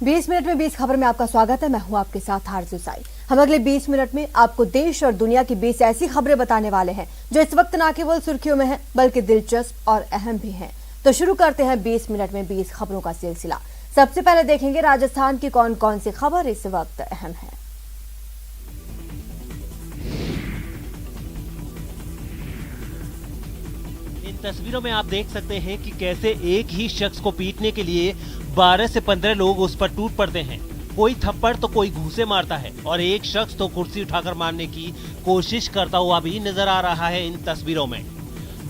20 minute में 20 खबर में आपका स्वागत है। मैं हूं आपके साथ आरजू साई। हम अगले 20 मिनट में आपको देश और दुनिया की 20 ऐसी खबरें बताने वाले हैं जो इस वक्त न केवल सुर्खियों में हैं बल्कि दिलचस्प और अहम भी हैं। तो शुरू करते हैं 20 मिनट में 20 खबरों का सिलसिला। सबसे पहले देखेंगे राजस्थान की कौन कौन सी खबर इस वक्त अहम है। इन तस्वीरों में आप देख सकते हैं कि कैसे एक ही शख्स को पीटने के लिए 12 से 15 लोग उस पर टूट पड़ते हैं। कोई थप्पड़ तो कोई घूंसे मारता है और एक शख्स तो कुर्सी उठाकर मारने की कोशिश करता हुआ भी नजर आ रहा है। इन तस्वीरों में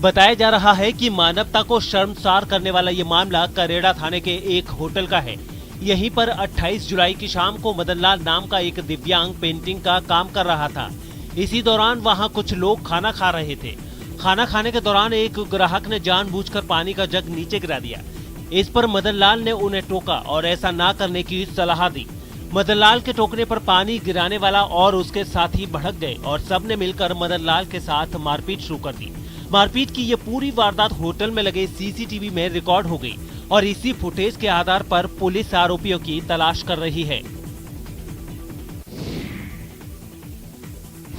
बताया जा रहा है कि मानवता को शर्मसार करने वाला ये मामला करेड़ा थाने के एक होटल का है। यहीं पर 28 जुलाई की शाम को मदनलाल नाम का एक दिव्यांग पेंटिंग का काम कर रहा था। इसी दौरान वहां कुछ लोग खाना खा रहे थे। खाना खाने के दौरान एक ग्राहक ने जानबूझकर पानी का जग नीचे गिरा दिया। इस पर मदनलाल ने उन्हें टोका और ऐसा ना करने की सलाह दी। मदनलाल के टोकने पर पानी गिराने वाला और उसके साथी भड़क गए और सबने मिलकर मदनलाल के साथ मारपीट शुरू कर दी। मारपीट की ये पूरी वारदात होटल में लगे सीसीटीवी में रिकॉर्ड हो गई और इसी फुटेज के आधार पर पुलिस आरोपियों की तलाश कर रही है।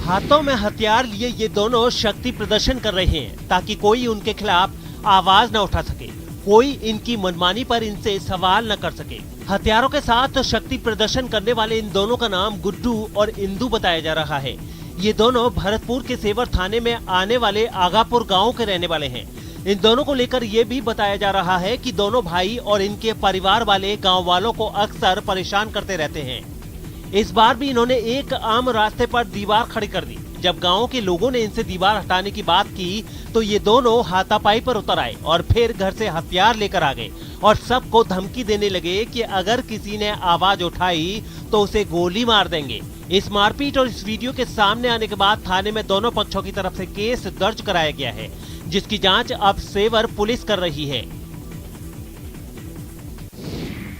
हाथों में हथियार लिए ये दोनों शक्ति प्रदर्शन कर रहे हैं ताकि कोई उनके खिलाफ आवाज न उठा सके, कोई इनकी मनमानी पर इनसे सवाल न कर सके। हथियारों के साथ शक्ति प्रदर्शन करने वाले इन दोनों का नाम गुड्डू और इंदू बताया जा रहा है। ये दोनों भरतपुर के सेवर थाने में आने वाले आगापुर गांव के रहने वाले हैं। इन दोनों को लेकर ये भी बताया जा रहा है कि दोनों भाई और इनके परिवार वाले गांव वालों को अक्सर परेशान करते रहते हैं। इस बार भी इन्होंने एक आम रास्ते पर दीवार खड़ी कर दी। जब गांव के लोगों ने इनसे दीवार हटाने की बात की तो ये दोनों हाथापाई पर उतर आए और फिर घर से हथियार लेकर आ गए और सबको धमकी देने लगे कि अगर किसी ने आवाज उठाई तो उसे गोली मार देंगे। इस मारपीट और इस वीडियो के सामने आने के बाद थाने में दोनों पक्षों की तरफ से केस दर्ज कराया गया है, जिसकी जांच अब सेवर पुलिस कर रही है।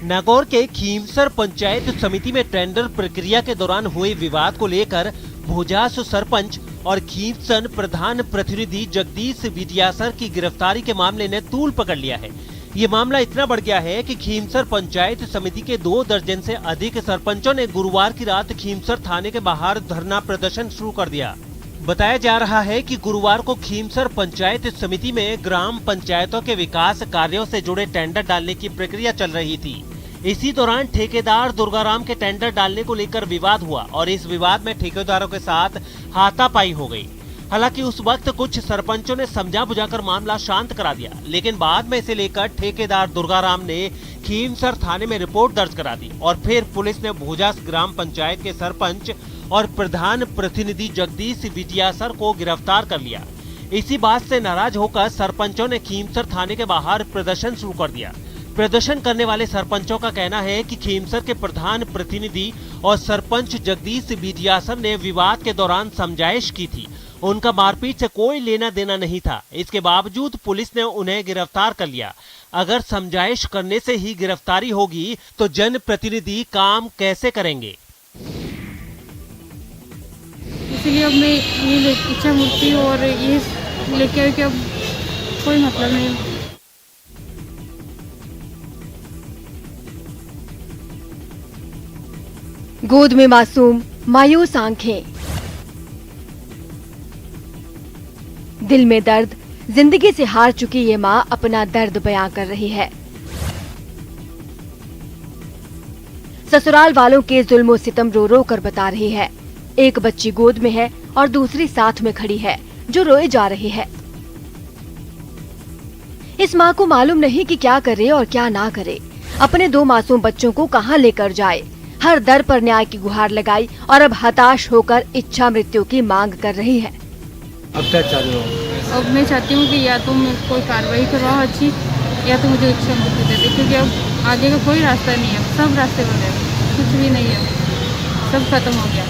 नागौर के खीमसर पंचायत समिति में टेंडर प्रक्रिया के दौरान हुए विवाद को लेकर भोजास सरपंच और खीमसन प्रधान प्रतिनिधि जगदीश विद्यासर की गिरफ्तारी के मामले ने तूल पकड़ लिया है। ये मामला इतना बढ़ गया है कि खीमसर पंचायत समिति के 2 दर्जन से अधिक सरपंचों ने गुरुवार की रात खीमसर थाने के बाहर धरना प्रदर्शन शुरू कर दिया। बताया जा रहा है कि गुरुवार को खीमसर पंचायत समिति में ग्राम पंचायतों के विकास कार्यों से जुड़े टेंडर डालने की प्रक्रिया चल रही थी। इसी दौरान ठेकेदार दुर्गाराम के टेंडर डालने को लेकर विवाद हुआ और इस विवाद में ठेकेदारों के साथ हाथापाई हो गई। हालांकि उस वक्त कुछ सरपंचों ने समझा बुझाकर मामला शांत करा दिया, लेकिन बाद में इसे लेकर ठेकेदार दुर्गाराम ने खीमसर थाने में रिपोर्ट दर्ज करा दी और फिर पुलिस ने भोजास ग्राम पंचायत के सरपंच और प्रधान प्रतिनिधि जगदीश विद्यासर को गिरफ्तार कर लिया। इसी बात से नाराज होकर सरपंचों ने खीमसर थाने के बाहर प्रदर्शन शुरू कर दिया। प्रदर्शन करने वाले सरपंचों का कहना है कि खीमसर के प्रधान प्रतिनिधि और सरपंच जगदीश विद्यासर ने विवाद के दौरान समझाइश की थी। उनका मारपीट से कोई लेना देना नहीं था। इसके बावजूद पुलिस ने उन्हें गिरफ्तार कर लिया। अगर समझाइश करने से ही गिरफ्तारी होगी तो जनप्रतिनिधि काम कैसे करेंगे? इसलिए अब मैं ये इच्छा मूर्ति और ये लेके आई कि अब कोई मतलब नहीं। गोद में मासूम, मायूस आंखें, दिल में दर्द, जिंदगी से हार चुकी ये माँ अपना दर्द बयां कर रही है। ससुराल वालों के जुल्म सितम रो रो कर बता रही है। एक बच्ची गोद में है और दूसरी साथ में खड़ी है जो रोए जा रही है। इस माँ को मालूम नहीं कि क्या करे और क्या ना करे। अपने 2 मासूम बच्चों को कहाँ लेकर जाए। हर दर पर न्याय की गुहार लगाई और अब हताश होकर इच्छा मृत्यु की मांग कर रही है। अब क्या चाह रहे हो? अब मैं चाहती हूँ कि या तो कोई कार्रवाई करवाओ अच्छी, या तो मुझे इच्छा मृत्यु दे दे, क्योंकि अब आगे का कोई रास्ता नहीं है। सब रास्ते बंद है, कुछ भी नहीं है, सब खत्म हो गया।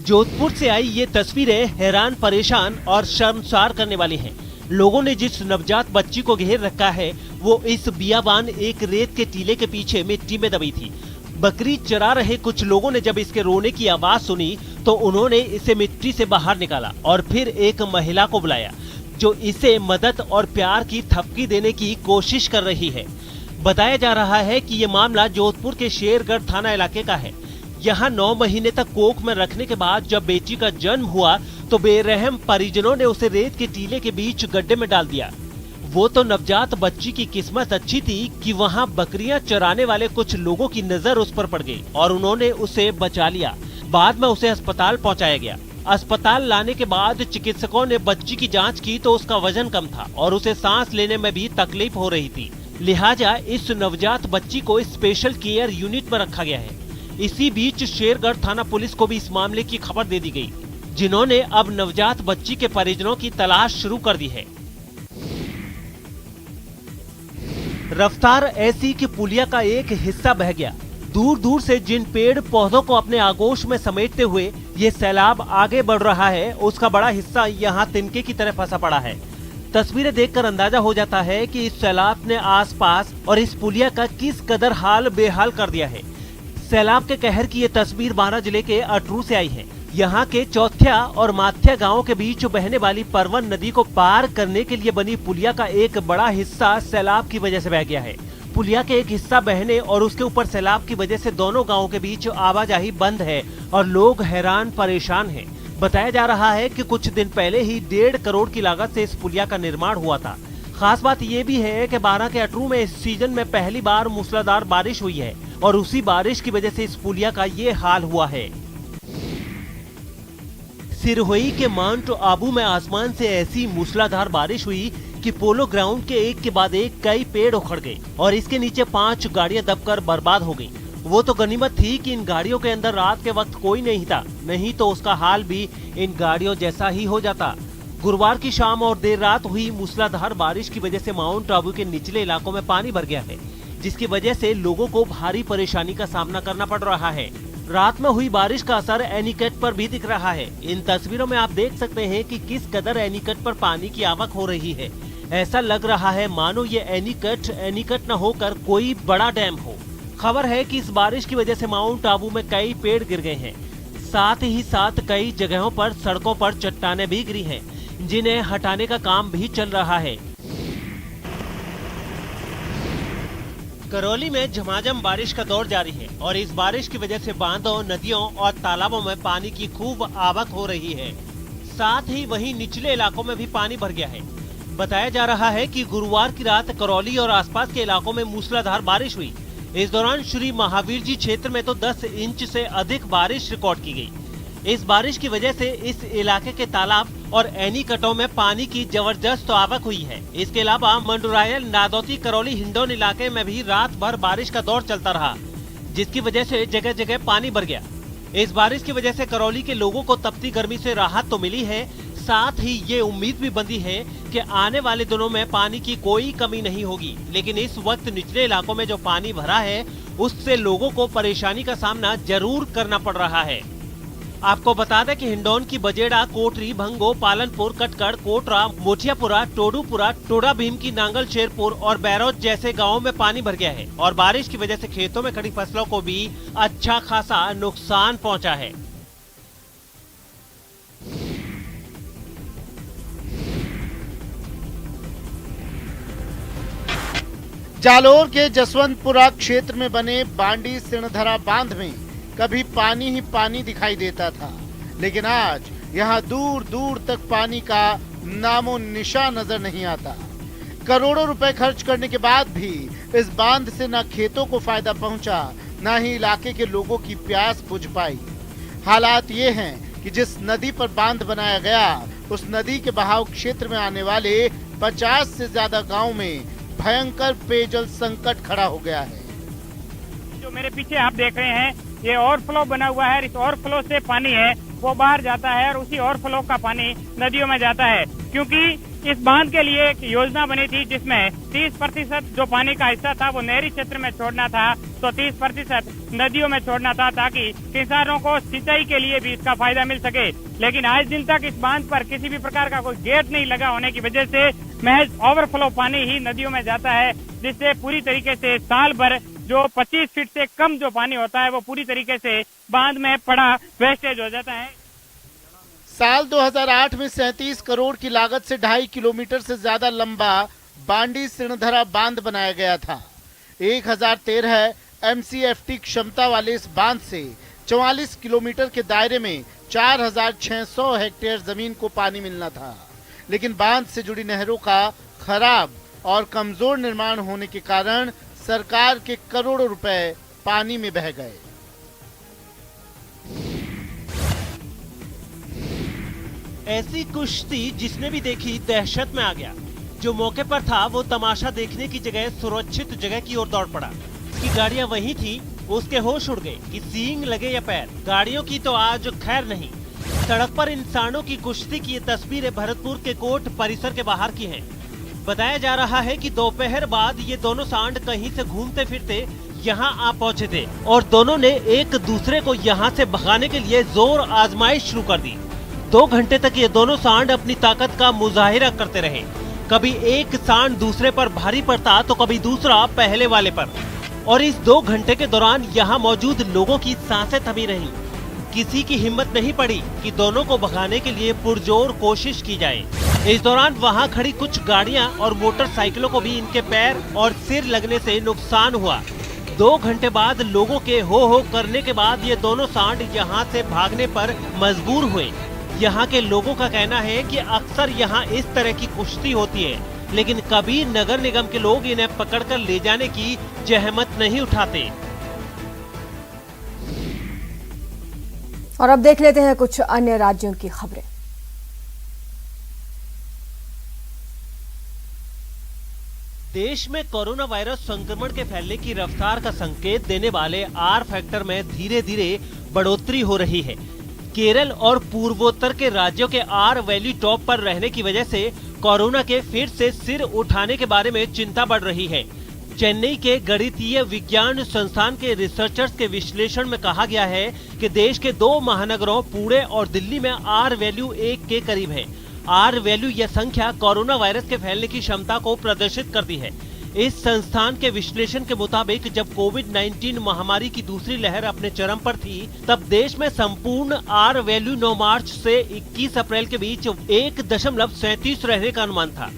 जोधपुर से आई ये तस्वीरें हैरान, परेशान और शर्मसार करने वाली हैं। लोगों ने जिस नवजात बच्ची को घेर रखा है वो इस बियाबान एक रेत के टीले के पीछे मिट्टी में दबी थी। बकरी चरा रहे कुछ लोगों ने जब इसके रोने की आवाज सुनी तो उन्होंने इसे मिट्टी से बाहर निकाला और फिर एक महिला को बुलाया। जो इसे मदद और प्यार की थपकी देने की कोशिश कर रही है। बताया जा रहा है कि ये मामला जोधपुर के शेरगढ़ थाना इलाके का है। यहाँ 9 महीने तक कोख में रखने के बाद जब बेटी का जन्म हुआ तो बेरहम परिजनों ने उसे रेत के टीले के बीच गड्ढे में डाल दिया। वो तो नवजात बच्ची की किस्मत अच्छी थी कि वहाँ बकरियां चराने वाले कुछ लोगों की नजर उस पर पड़ गई और उन्होंने उसे बचा लिया। बाद में उसे अस्पताल पहुँचाया गया। अस्पताल लाने के बाद चिकित्सकों ने बच्ची की जांच की तो उसका वजन कम था और उसे सांस लेने में भी तकलीफ हो रही थी। लिहाजा इस नवजात बच्ची को स्पेशल केयर यूनिट में रखा गया है। इसी बीच शेरगढ़ थाना पुलिस को भी इस मामले की खबर दे दी गई, जिन्होंने अब नवजात बच्ची के परिजनों की तलाश शुरू कर दी है। रफ्तार ऐसी कि पुलिया का एक हिस्सा बह गया। दूर दूर से जिन पेड़ पौधों को अपने आगोश में समेटते हुए ये सैलाब आगे बढ़ रहा है, उसका बड़ा हिस्सा यहाँ तिनके की तरह फंसा पड़ा है। तस्वीरें देखकर अंदाजा हो जाता है कि इस सैलाब ने आसपास और इस पुलिया का किस कदर हाल बेहाल कर दिया है। सैलाब के कहर की ये तस्वीर बारां जिले के अटरू से आई है। यहाँ के चौथिया और माथ्या गांव के बीच बहने वाली परवन नदी को पार करने के लिए बनी पुलिया का एक बड़ा हिस्सा सैलाब की वजह से बह गया है। पुलिया के एक हिस्सा बहने और उसके ऊपर सैलाब की वजह से दोनों गांवों के बीच आवाजाही बंद है और लोग हैरान परेशान हैं। बताया जा रहा है कि कुछ दिन पहले ही 1.5 करोड़ की लागत से इस पुलिया का निर्माण हुआ था। खास बात ये भी है कि बारां के अटरू में इस सीजन में पहली बार मूसलाधार बारिश हुई है और उसी बारिश की वजह से इस पुलिया का ये हाल हुआ है। सिरहुई के माउंट आबू में आसमान से ऐसी मूसलाधार बारिश हुई कि पोलो ग्राउंड के एक के बाद एक कई पेड़ उखड़ गए और इसके नीचे 5 गाड़ियां दबकर बर्बाद हो गईं। वो तो गनीमत थी कि इन गाड़ियों के अंदर रात के वक्त कोई नहीं था, नहीं तो उसका हाल भी इन गाड़ियों जैसा ही हो जाता। गुरुवार की शाम और देर रात हुई मूसलाधार बारिश की वजह से माउंट आबू के निचले इलाकों में पानी भर गया है, जिसकी वजह से लोगों को भारी परेशानी का सामना करना पड़ रहा है। रात में हुई बारिश का असर एनीकट पर भी दिख रहा है। इन तस्वीरों में आप देख सकते हैं कि किस कदर एनीकट पर पानी की आवक हो रही है। ऐसा लग रहा है मानो ये एनीकट न होकर कोई बड़ा डैम हो। खबर है कि इस बारिश की वजह से माउंट आबू में कई पेड़ गिर गए हैं। साथ ही साथ कई जगहों पर सड़कों पर चट्टानें भी गिरी हैं, जिन्हें हटाने का काम भी चल रहा है। करौली में झमाझम बारिश का दौर जारी है और इस बारिश की वजह से बांधों, नदियों और तालाबों में पानी की खूब आवक हो रही है। साथ ही वहीं निचले इलाकों में भी पानी भर गया है। बताया जा रहा है कि गुरुवार की रात करौली और आसपास के इलाकों में मूसलाधार बारिश हुई। इस दौरान श्री महावीर जी क्षेत्र में तो 10 इंच से अधिक बारिश रिकॉर्ड की गई। इस बारिश की वजह से इस इलाके के तालाब और एनीकटों में पानी की जबरदस्त आवक हुई है। इसके अलावा मंडुरायल, नादौती, करौली, हिंडौन इलाके में भी रात भर बारिश का दौर चलता रहा, जिसकी वजह से जगह जगह पानी भर गया। इस बारिश की वजह से करौली के लोगों को तपती गर्मी से राहत तो मिली है, साथ ही ये उम्मीद भी बंधी है कि आने वाले दिनों में पानी की कोई कमी नहीं होगी। लेकिन इस वक्त निचले इलाकों में जो पानी भरा है, उससे लोगों को परेशानी का सामना जरूर करना पड़ रहा है। आपको बता दें कि हिंडौन की बजेड़ा, कोटरी, भंगो, पालनपुर, कटकड़, कोटरा, मोठियापुरा, टोडूपुरा, टोडा भीम की नांगल, शेरपुर और बैरोज जैसे गांवों में पानी भर गया है और बारिश की वजह से खेतों में खड़ी फसलों को भी अच्छा खासा नुकसान पहुंचा है। जालोर के जसवंतपुरा क्षेत्र में बने बांडी सिणधरा बांध में कभी पानी ही पानी दिखाई देता था, लेकिन आज यहाँ दूर दूर तक पानी का नामो निशान नजर नहीं आता। करोड़ों रुपए खर्च करने के बाद भी इस बांध से न खेतों को फायदा पहुंचा, न ही इलाके के लोगों की प्यास बुझ पाई। हालात ये हैं कि जिस नदी पर बांध बनाया गया, उस नदी के बहाव क्षेत्र में आने वाले 50 से ज्यादा गाँव में भयंकर पेयजल संकट खड़ा हो गया है। जो मेरे पीछे आप देख रहे हैं, ये ओवरफ्लो बना हुआ है। इस ओवरफ्लो से पानी है वो बाहर जाता है और उसी ओवरफ्लो का पानी नदियों में जाता है, क्योंकि इस बांध के लिए एक योजना बनी थी जिसमें 30% जो पानी का हिस्सा था वो नहरी क्षेत्र में छोड़ना था, तो 30% नदियों में छोड़ना था, ताकि किसानों को सिंचाई के लिए भी इसका फायदा मिल सके। लेकिन आज दिन तक इस बांध पर किसी भी प्रकार का कोई गेट नहीं लगा होने की वजह से महज ओवरफ्लो पानी ही नदियों में जाता है, जिससे पूरी तरीके से साल भर जो 25 फीट से कम जो पानी होता है वो पूरी तरीके से बांध में पड़ा वेस्टेज हो जाता है। साल 2008 में 37 करोड़ की लागत से 2.5 किलोमीटर से ज्यादा लंबा बांडी सिणधरा बांध बनाया गया था। 1013 MCFT क्षमता वाले इस बांध से 44 किलोमीटर के दायरे में 4600 हेक्टेयर जमीन को पानी मिलना था, लेकिन बांध से जुड़ी नहरों का खराब और कमजोर निर्माण होने के कारण सरकार के करोड़ों रुपए पानी में बह गए। ऐसी कुश्ती जिसने भी देखी दहशत में आ गया। जो मौके पर था वो तमाशा देखने की जगह सुरक्षित जगह की ओर दौड़ पड़ा। उसकी गाड़ियां वहीं थी, उसके होश उड़ गए कि सींग लगे या पैर। गाड़ियों की तो आज खैर नहीं। सड़क पर इंसानों की कुश्ती की ये तस्वीरें भरतपुर के कोर्ट परिसर के बाहर की हैं। बताया जा रहा है कि दोपहर बाद ये दोनों सांड कहीं से घूमते फिरते यहाँ आ पहुँचे थे और दोनों ने एक दूसरे को यहाँ से भगाने के लिए जोर आजमाइश शुरू कर दी। 2 घंटे तक ये दोनों सांड अपनी ताकत का मुजाहिरा करते रहे। कभी एक सांड दूसरे पर भारी पड़ता तो कभी दूसरा पहले वाले पर। और इस 2 घंटे के दौरान यहाँ मौजूद लोगों की सांसें थमी रहीं। किसी की हिम्मत नहीं पड़ी कि दोनों को भगाने के लिए पुरजोर कोशिश की जाए। इस दौरान वहाँ खड़ी कुछ गाड़ियाँ और मोटरसाइकिलों को भी इनके पैर और सिर लगने से नुकसान हुआ। 2 घंटे बाद लोगों के हो करने के बाद ये दोनों सांड यहाँ से भागने पर मजबूर हुए। यहाँ के लोगों का कहना है कि अक्सर यहाँ इस तरह की कुश्ती होती है, लेकिन कभी नगर निगम के लोग इन्हें पकड़कर ले जाने की जहमत नहीं उठाते। और अब देख लेते हैं कुछ अन्य राज्यों की खबरें। देश में कोरोना वायरस संक्रमण के फैलने की रफ्तार का संकेत देने वाले आर फैक्टर में धीरे धीरे बढ़ोतरी हो रही है। केरल और पूर्वोत्तर के राज्यों के आर वैल्यू टॉप पर रहने की वजह से कोरोना के फिर से सिर उठाने के बारे में चिंता बढ़ रही है। चेन्नई के गणितीय विज्ञान संस्थान के रिसर्चर्स के विश्लेषण में कहा गया है कि देश के 2 महानगरों पुणे और दिल्ली में आर वैल्यू 1 के करीब है। आर वैल्यू यह संख्या कोरोना वायरस के फैलने की क्षमता को प्रदर्शित करती है। इस संस्थान के विश्लेषण के मुताबिक जब कोविड-19 महामारी की दूसरी लहर अपने चरम पर थी, तब देश में संपूर्ण आर वैल्यू 9 मार्च से 21 अप्रैल के बीच 1.37 रहने का अनुमान था।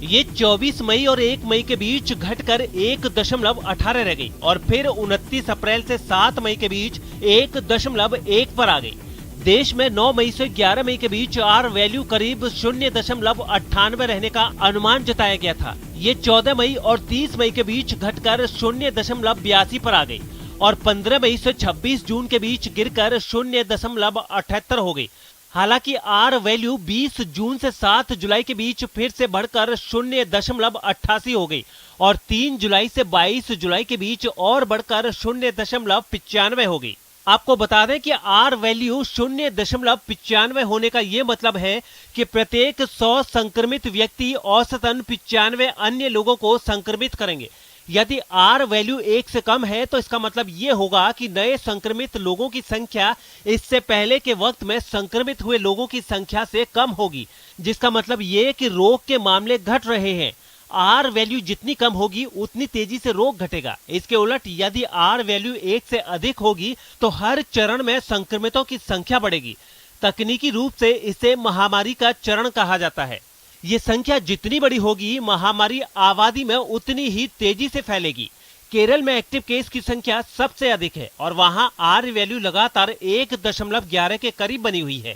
ये 24 मई और 1 मई के बीच घटकर 1.18 रह गई और फिर 29 अप्रैल से 7 मई के बीच 1.1 पर आ गई। देश में 9 मई से 11 मई के बीच आर वैल्यू करीब 0.98 रहने का अनुमान जताया गया था। ये 14 मई और 30 मई के बीच घटकर 0.82 पर आ गई और 15 मई से 26 जून के बीच गिरकर 0.78 हो गई। हालांकि आर वैल्यू 20 जून से 7 जुलाई के बीच फिर से बढ़कर 0.88 हो गई और 3 जुलाई से 22 जुलाई के बीच और बढ़कर 0.95 हो गई। आपको बता दें कि आर वैल्यू 0.95 होने का ये मतलब है कि प्रत्येक 100 संक्रमित व्यक्ति औसतन 95 अन्य लोगों को संक्रमित करेंगे। यदि आर वैल्यू 1 से कम है तो इसका मतलब ये होगा कि नए संक्रमित लोगों की संख्या इससे पहले के वक्त में संक्रमित हुए लोगों की संख्या से कम होगी, जिसका मतलब ये कि रोग के मामले घट रहे हैं। आर वैल्यू जितनी कम होगी उतनी तेजी से रोग घटेगा। इसके उलट यदि आर वैल्यू 1 से अधिक होगी तो हर चरण में संक्रमितों की संख्या बढ़ेगी। तकनीकी रूप से इसे महामारी का चरण कहा जाता है। ये संख्या जितनी बड़ी होगी, महामारी आबादी में उतनी ही तेजी से फैलेगी। केरल में एक्टिव केस की संख्या सबसे अधिक है और वहां आर वैल्यू लगातार 1.11 के करीब बनी हुई है।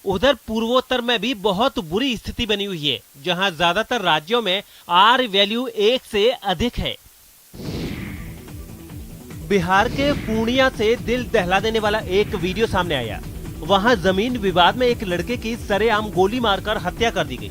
उधर पूर्वोत्तर में भी बहुत बुरी स्थिति बनी हुई है, जहां ज्यादातर राज्यों में आर वैल्यू 1 से अधिक है। बिहार के पूर्णिया से दिल दहला देने वाला एक वीडियो सामने आया। वहां जमीन विवाद में एक लड़के की सरेआम गोली मारकर हत्या कर दी गई।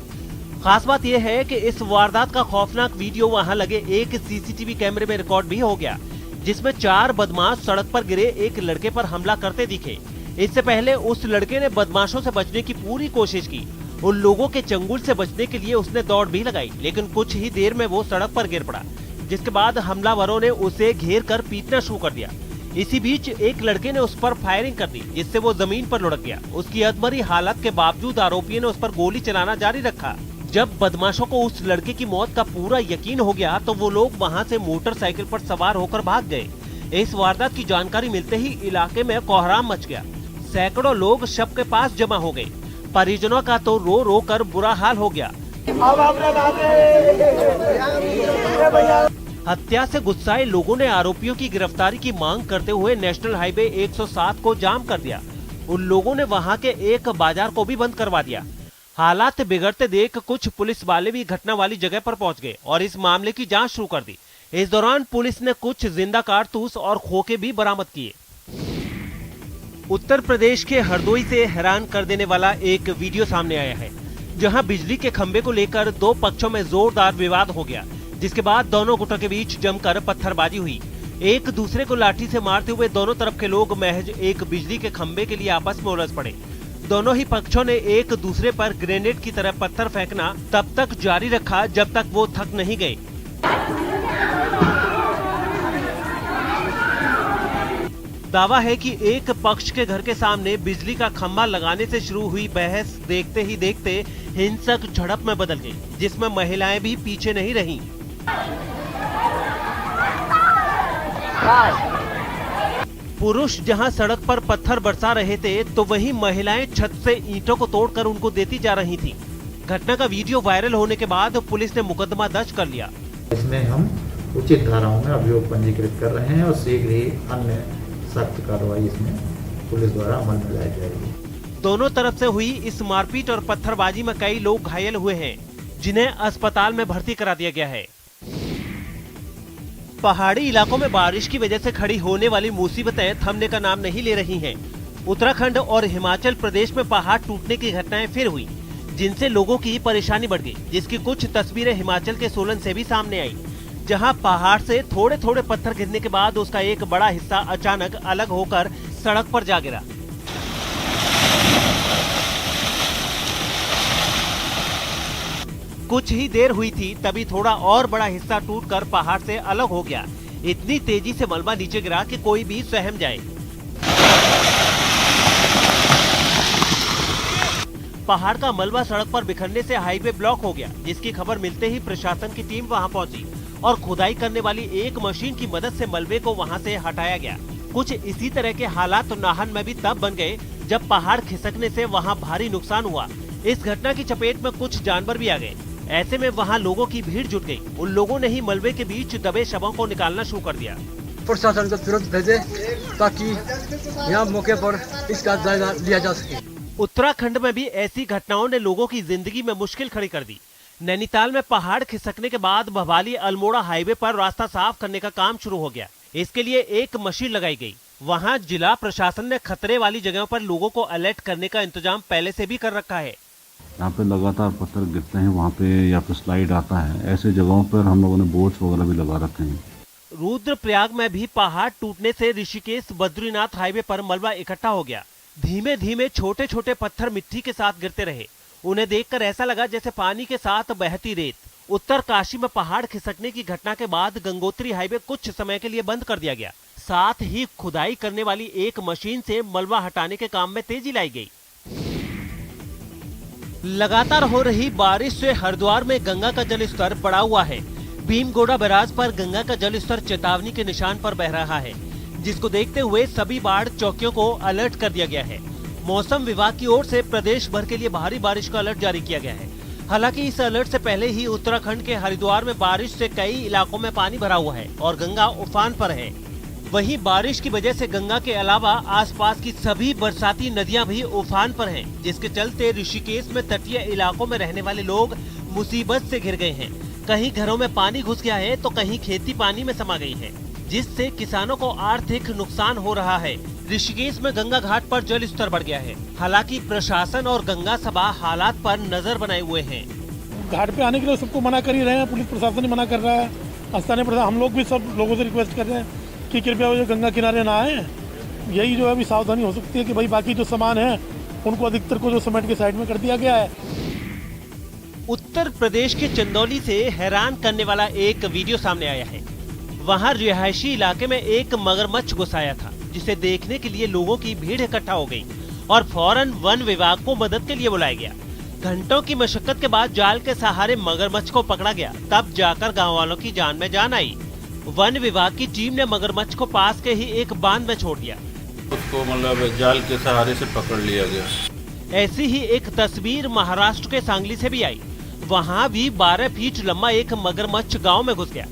खास बात यह है कि इस वारदात का खौफनाक वीडियो वहां लगे एक सीसीटीवी कैमरे में रिकॉर्ड भी हो गया, जिसमें 4 बदमाश सड़क पर गिरे एक लड़के पर हमला करते दिखे। इससे पहले उस लड़के ने बदमाशों से बचने की पूरी कोशिश की। उन लोगों के चंगुल से बचने के लिए उसने दौड़ भी लगाई, लेकिन कुछ ही देर में वो सड़क पर गिर पड़ा, जिसके बाद हमलावरों ने उसे घेर कर पीटना शुरू कर दिया। इसी बीच एक लड़के ने उस पर फायरिंग कर दी, जिससे वो जमीन पर लुढ़क गया। उसकी अधमरी हालत के बावजूद आरोपियों ने उस पर गोली चलाना जारी रखा। जब बदमाशों को उस लड़के की मौत का पूरा यकीन हो गया तो वो लोग वहां से मोटरसाइकिल पर सवार होकर भाग गए। इस वारदात की जानकारी मिलते ही इलाके में कोहराम मच गया। सैकड़ों लोग शव के पास जमा हो गए। परिजनों का तो रो रो कर बुरा हाल हो गया। हत्या से गुस्साए लोगों ने आरोपियों की गिरफ्तारी की मांग करते हुए नेशनल हाईवे 107 को जाम कर दिया। उन लोगों ने वहां के एक बाजार को भी बंद करवा दिया। हालात बिगड़ते देख कुछ पुलिस वाले भी घटना वाली जगह पर पहुंच गए और इस मामले की जांच शुरू कर दी। इस दौरान पुलिस ने कुछ जिंदा कारतूस और खोखे भी बरामद किए। उत्तर प्रदेश के हरदोई से हैरान कर देने वाला एक वीडियो सामने आया है, जहां बिजली के खंभे को लेकर दो पक्षों में जोरदार विवाद हो गया, जिसके बाद दोनों गुटों के बीच जमकर पत्थरबाजी हुई। एक दूसरे को लाठी से मारते हुए दोनों तरफ के लोग महज एक बिजली के खंभे के लिए आपस में उलझ पड़े। दोनों ही पक्षों ने एक दूसरे पर ग्रेनेड की तरह पत्थर फेंकना तब तक जारी रखा जब तक वो थक नहीं गए। दावा है कि एक पक्ष के घर के सामने बिजली का खंभा लगाने से शुरू हुई बहस देखते ही देखते हिंसक झड़प में बदल गई, जिसमें महिलाएं भी पीछे नहीं रहीं। पुरुष जहां सड़क पर पत्थर बरसा रहे थे, तो वहीं महिलाएं छत से ईंटों को तोड़कर उनको देती जा रही थीं। घटना का वीडियो वायरल होने के बाद पुलिस ने मुकदमा दर्ज कर लिया। इसमें हम उचित धाराओं में अभियोग पंजीकृत कर रहे हैं और शीघ्र ही अन्य सख्त कार्रवाई इसमें पुलिस द्वारा अमल में लाई जाएगी। दोनों तरफ से हुई इस मारपीट और पत्थरबाजी में कई लोग घायल हुए हैं, जिन्हें अस्पताल में भर्ती करा दिया गया है। पहाड़ी इलाकों में बारिश की वजह से खड़ी होने वाली मुसीबतें थमने का नाम नहीं ले रही हैं। उत्तराखंड और हिमाचल प्रदेश में पहाड़ टूटने की घटनाएं फिर हुई, जिनसे लोगों की परेशानी बढ़ गई, जिसकी कुछ तस्वीरें हिमाचल के सोलन से भी सामने आई, जहां पहाड़ से थोड़े थोड़े पत्थर गिरने के बाद उसका एक बड़ा हिस्सा अचानक अलग होकर सड़क पर जा गिरा। कुछ ही देर हुई थी तभी थोड़ा और बड़ा हिस्सा टूटकर पहाड़ से अलग हो गया। इतनी तेजी से मलबा नीचे गिरा कि कोई भी सहम जाए। पहाड़ का मलबा सड़क पर बिखरने से हाईवे ब्लॉक हो गया, जिसकी खबर मिलते ही प्रशासन की टीम वहां पहुंची और खुदाई करने वाली एक मशीन की मदद से मलबे को वहां से हटाया गया। कुछ इसी तरह के हालात नाहन में भी तब बन गए जब पहाड़ खिसकने से वहां भारी नुकसान हुआ। इस घटना की चपेट में कुछ जानवर भी आ गए। ऐसे में वहां लोगों की भीड़ जुट गई। उन लोगों ने ही मलबे के बीच दबे शवों को निकालना शुरू कर दिया। प्रशासन को तुरंत भेजे ताकि यहाँ मौके पर इसका जायजा लिया जा सके। उत्तराखंड में भी ऐसी घटनाओं ने लोगों की जिंदगी में मुश्किल खड़ी कर दी। नैनीताल में पहाड़ खिसकने के बाद भवाली अल्मोड़ा हाईवे पर रास्ता साफ करने का काम शुरू हो गया। इसके लिए एक मशीन लगाई गई। वहां जिला प्रशासन ने खतरे वाली जगहों पर लोगों को अलर्ट करने का इंतजाम पहले से भी कर रखा है। यहाँ पे लगातार पत्थर गिरते हैं, वहाँ पे या फिर स्लाइड आता है, ऐसे जगहों पर हम लोगों ने बोर्ड्स वगैरह भी लगा रखे हैं। रुद्रप्रयाग में भी पहाड़ टूटने से ऋषिकेश बद्रीनाथ हाईवे पर मलबा इकट्ठा हो गया। धीमे धीमे छोटे छोटे पत्थर मिट्टी के साथ गिरते रहे। उन्हें देखकर ऐसा लगा जैसे पानी के साथ बहती रेत। उत्तर काशी में पहाड़ खिसकने की घटना के बाद गंगोत्री हाईवे कुछ समय के लिए बंद कर दिया गया। साथ ही खुदाई करने वाली एक मशीन से मलबा हटाने के काम में तेजी लाई गई। लगातार हो रही बारिश से हरिद्वार में गंगा का जलस्तर बढ़ा हुआ है। भीमगोड़ा बैराज पर गंगा का जलस्तर चेतावनी के निशान पर बह रहा है, जिसको देखते हुए सभी बाढ़ चौकियों को अलर्ट कर दिया गया है। मौसम विभाग की ओर से प्रदेश भर के लिए भारी बारिश का अलर्ट जारी किया गया है। हालांकि इस अलर्ट से पहले ही उत्तराखंड के हरिद्वार में बारिश से कई इलाकों में पानी भरा हुआ है और गंगा उफान पर है। वहीं बारिश की वजह से गंगा के अलावा आसपास की सभी बरसाती नदियां भी उफान पर हैं, जिसके चलते ऋषिकेश में तटीय इलाकों में रहने वाले लोग मुसीबत से घिर गए हैं। कहीं घरों में पानी घुस गया है तो कहीं खेती पानी में समा गई है, जिससे किसानों को आर्थिक नुकसान हो रहा है। ऋषिकेश में गंगा घाट पर जल स्तर बढ़ गया है। हालांकि प्रशासन और गंगा सभा हालात पर नजर बनाए हुए हैं। घाट पे आने के लिए सबको मना कर ही रहे हैं, पुलिस प्रशासन भी मना कर रहा है, स्थानीय प्रशासन, हम लोग भी सब लोगों से रिक्वेस्ट कर रहे हैं कि कृपया वो गंगा किनारे ना आए। यही जो है अभी सावधानी हो सकती है कि भाई बाकी जो सामान है उनको अधिकतर को जो समेट के साइड में कर दिया गया है। उत्तर प्रदेश के चंदौली से हैरान करने वाला एक वीडियो सामने आया है। वहां रिहायशी इलाके में एक मगरमच्छ घुस आया था, जिसे देखने के लिए लोगों की भीड़ इकट्ठा हो गई और फौरन वन विभाग को मदद के लिए बुलाया गया। घंटों की मशक्कत के बाद जाल के सहारे मगरमच्छ को पकड़ा गया, तब जाकर गाँव वालों की जान में जान आई। वन विभाग की टीम ने मगरमच्छ को पास के ही एक बांध में छोड़ दिया। उसको मतलब जाल के सहारे से पकड़ लिया गया। ऐसी ही एक तस्वीर महाराष्ट्र के सांगली से भी आई। वहाँ भी 12 फीट लंबा एक मगरमच्छ गांव में घुस गया,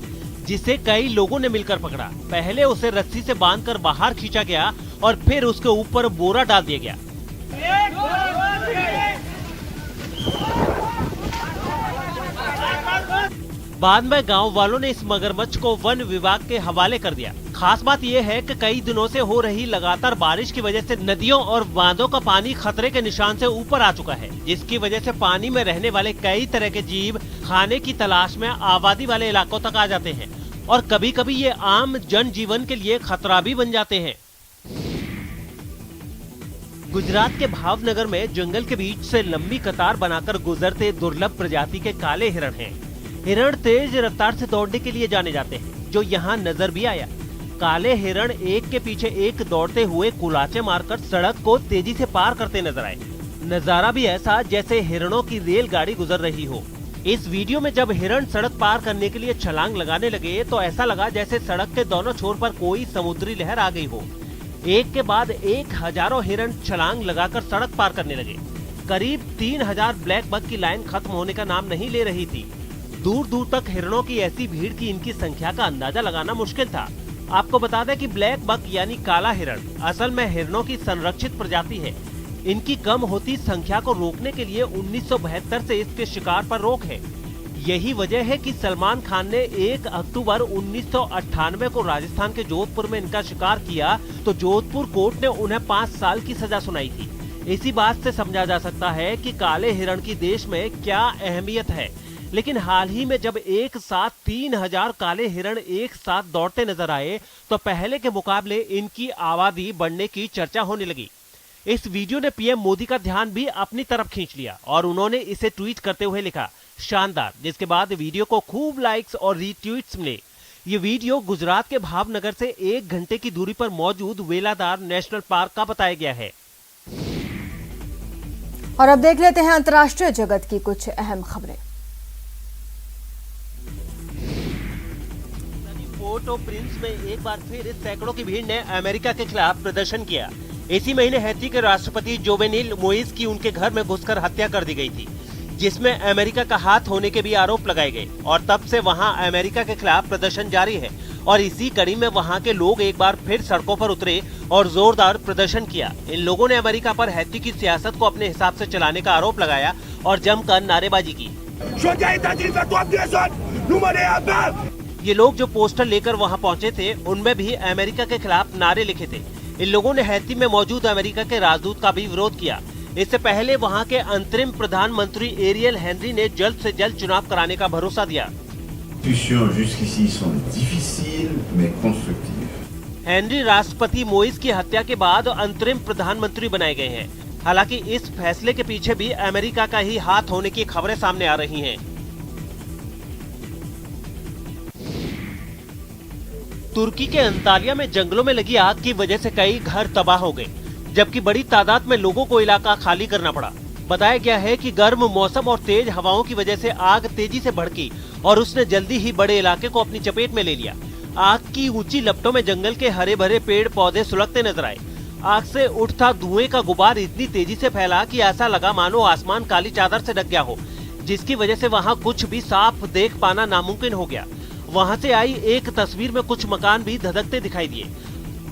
जिसे कई लोगों ने मिलकर पकड़ा। पहले उसे रस्सी से बांधकर बाहर खींचा गया और फिर उसके ऊपर बोरा डाल दिया गया। बाद में गांव वालों ने इस मगरमच्छ को वन विभाग के हवाले कर दिया। खास बात यह है कि कई दिनों से हो रही लगातार बारिश की वजह से नदियों और बांधों का पानी खतरे के निशान से ऊपर आ चुका है, जिसकी वजह से पानी में रहने वाले कई तरह के जीव खाने की तलाश में आबादी वाले इलाकों तक आ जाते हैं और कभी कभी ये आम जनजीवन के लिए खतरा भी बन जाते हैं। गुजरात के भावनगर में जंगल के बीच से लंबी कतार बनाकर गुजरते दुर्लभ प्रजाति के काले हिरण हैं। हिरण तेज रफ्तार से दौड़ने के लिए जाने जाते हैं, जो यहाँ नजर भी आया। काले हिरण एक के पीछे एक दौड़ते हुए कुलाचे मारकर सड़क को तेजी से पार करते नजर आए। नजारा भी ऐसा जैसे हिरणों की रेलगाड़ी गुजर रही हो। इस वीडियो में जब हिरण सड़क पार करने के लिए छलांग लगाने लगे तो ऐसा लगा जैसे सड़क के दोनों छोर पर कोई समुद्री लहर आ गई हो। एक के बाद एक हजारों हिरण छलांग लगाकर सड़क पार करने लगे। करीब 3000 ब्लैक बक की लाइन खत्म होने का नाम नहीं ले रही थी। दूर दूर तक हिरणों की ऐसी भीड़ की इनकी संख्या का अंदाजा लगाना मुश्किल था। आपको बता दें कि ब्लैक बक यानी काला हिरण असल में हिरणों की संरक्षित प्रजाति है। इनकी कम होती संख्या को रोकने के लिए 1972 से इसके शिकार पर रोक है। यही वजह है कि सलमान खान ने 1 अक्टूबर 1998 को राजस्थान के जोधपुर में इनका शिकार किया तो जोधपुर कोर्ट ने उन्हें 5 साल की सजा सुनाई थी। इसी बात से समझा जा सकता है कि काले हिरण की देश में क्या अहमियत है। लेकिन हाल ही में जब एक साथ 3000 काले हिरण एक साथ दौड़ते नजर आए तो पहले के मुकाबले इनकी आबादी बढ़ने की चर्चा होने लगी। इस वीडियो ने पीएम मोदी का ध्यान भी अपनी तरफ खींच लिया और उन्होंने इसे ट्वीट करते हुए लिखा, शानदार, जिसके बाद वीडियो को खूब लाइक्स और रीट्वीट्स मिले। ये वीडियो गुजरात के भावनगर से 1 घंटे की दूरी पर मौजूद वेलादार नेशनल पार्क का बताया गया है। और अब देख लेते हैं अंतर्राष्ट्रीय जगत की कुछ अहम खबरें। पोर्ट ऑफ प्रिंस में एक बार फिर सैकड़ों की भीड़ ने अमेरिका के खिलाफ प्रदर्शन किया। इसी महीने हैती के राष्ट्रपति जोवेनिल मोइस की उनके घर में घुसकर हत्या कर दी गई थी, जिसमें अमेरिका का हाथ होने के भी आरोप लगाए गए और तब से वहां अमेरिका के खिलाफ प्रदर्शन जारी है। और इसी कड़ी में वहां के लोग एक बार फिर सड़कों पर उतरे और जोरदार प्रदर्शन किया। इन लोगों ने अमेरिका पर हैती की सियासत को अपने हिसाब से चलाने का आरोप लगाया और जमकर नारेबाजी की। ये लोग जो पोस्टर लेकर वहां पहुंचे थे उनमें भी अमेरिका के खिलाफ नारे लिखे थे। इन लोगों ने हैती में मौजूद अमेरिका के राजदूत का भी विरोध किया। इससे पहले वहां के अंतरिम प्रधानमंत्री एरियल हेनरी ने जल्द से जल्द चुनाव कराने का भरोसा दिया। हेनरी राष्ट्रपति मोइस की हत्या के बाद अंतरिम प्रधानमंत्री बनाए गए हैं। हालांकि इस फैसले के पीछे भी अमेरिका का ही हाथ होने की खबरें सामने आ रही हैं। तुर्की के अंतालिया में जंगलों में लगी आग की वजह से कई घर तबाह हो गए, जबकि बड़ी तादाद में लोगों को इलाका खाली करना पड़ा। बताया गया है कि गर्म मौसम और तेज हवाओं की वजह से आग तेजी से भड़की और उसने जल्दी ही बड़े इलाके को अपनी चपेट में ले लिया। आग की ऊंची लपटों में जंगल के हरे भरे पेड़ पौधे सुलगते नजर आए। आग से उठता धुएं का गुबार इतनी तेजी से फैला कि ऐसा लगा मानो आसमान काली चादर से ढक गया हो, जिसकी वजह से वहां कुछ भी साफ देख पाना नामुमकिन हो गया। वहां से आई एक तस्वीर में कुछ मकान भी धधकते दिखाई दिए।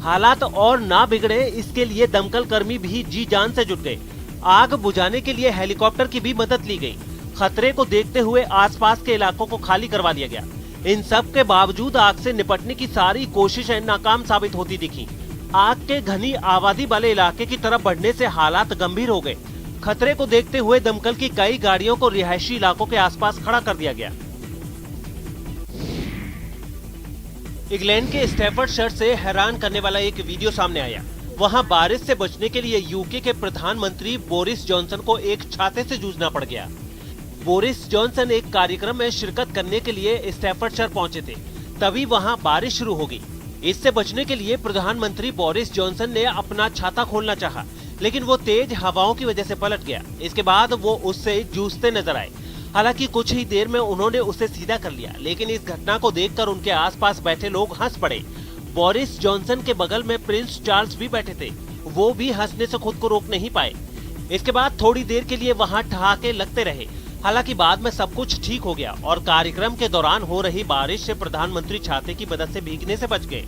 हालात और ना बिगड़े इसके लिए दमकल कर्मी भी जी जान से जुट गए। आग बुझाने के लिए हेलीकॉप्टर की भी मदद ली गई। खतरे को देखते हुए आसपास के इलाकों को खाली करवा दिया गया। इन सब के बावजूद आग से निपटने की सारी कोशिशें नाकाम साबित होती दिखी। आग के घनी आबादी वाले इलाके की तरफ बढ़ने से हालात गंभीर हो गए। खतरे को देखते हुए दमकल की कई गाड़ियों को रिहायशी इलाकों के आसपास खड़ा कर दिया गया। इंग्लैंड के स्टैफर्डशायर से हैरान करने वाला एक वीडियो सामने आया। वहां बारिश से बचने के लिए यूके के प्रधानमंत्री बोरिस जॉनसन को एक छाते से जूझना पड़ गया। बोरिस जॉनसन एक कार्यक्रम में शिरकत करने के लिए स्टैफर्डशायर पहुंचे थे, तभी वहां बारिश शुरू हो गई। इससे बचने के लिए प्रधानमंत्री बोरिस जॉनसन ने अपना छाता खोलना चाहा, लेकिन वो तेज हवाओं की वजह से पलट गया। इसके बाद वो उससे जूझते नजर आए। हालांकि कुछ ही देर में उन्होंने उसे सीधा कर लिया, लेकिन इस घटना को देखकर उनके आसपास बैठे लोग हंस पड़े। बोरिस जॉनसन के बगल में प्रिंस चार्ल्स भी बैठे थे, वो भी हंसने से खुद को रोक नहीं पाए। इसके बाद थोड़ी देर के लिए वहां ठहाके लगते रहे। हालांकि बाद में सब कुछ ठीक हो गया और कार्यक्रम के दौरान हो रही बारिश से प्रधानमंत्री छाते की मदद से भीगने से बच गए।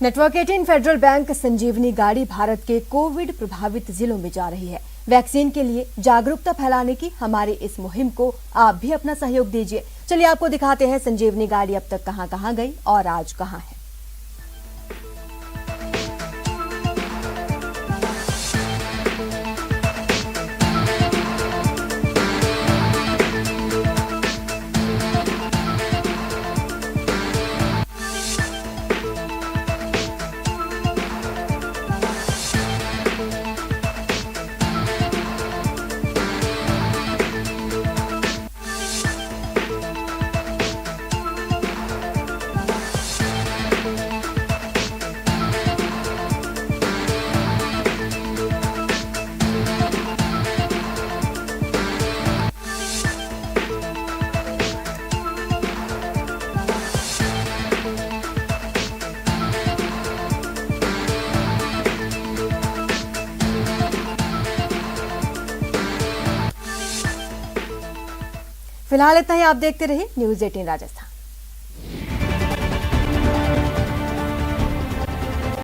नेटवर्क 18 फेडरल बैंक संजीवनी गाड़ी भारत के कोविड प्रभावित जिलों में जा रही है। वैक्सीन के लिए जागरूकता फैलाने की हमारी इस मुहिम को आप भी अपना सहयोग दीजिए। चलिए आपको दिखाते हैं संजीवनी गाड़ी अब तक कहां कहां गई और आज कहां है। फिलहाल इतना ही। आप देखते रहिए न्यूज़ 18 राजस्थान।